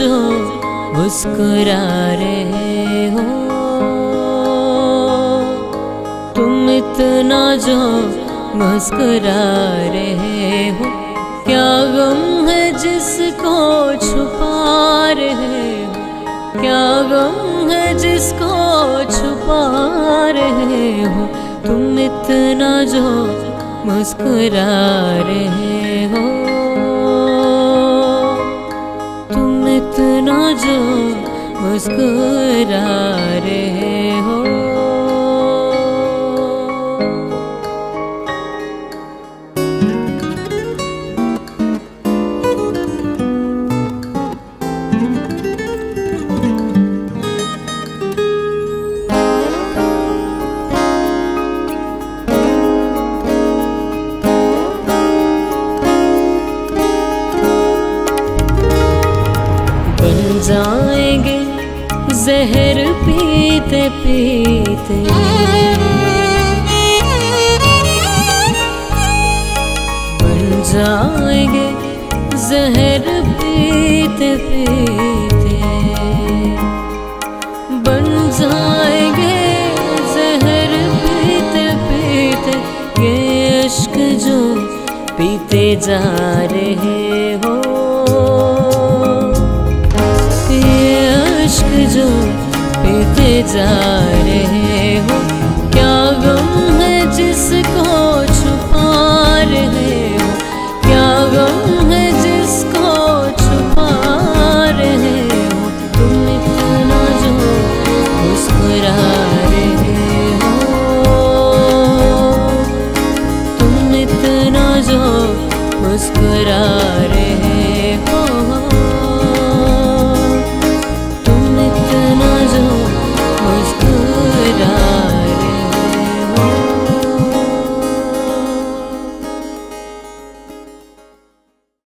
जो मुस्कुरा रहे हो, तुम इतना जो मुस्कुरा रहे हो। क्या गम है जिसको छुपा रहे हो, क्या गम है जिसको छुपा रहे हो। तुम इतना जो मुस्कुरा रहे हो, तुम इतना जो मुस्कुरा रहे हो। जाएंगे जहर पीते पीते, बन जाएंगे जहर पीते पीते, बन जाएंगे जहर पीते पीते। ये इश्क जो पीते जा रहे हो, जो पीते जा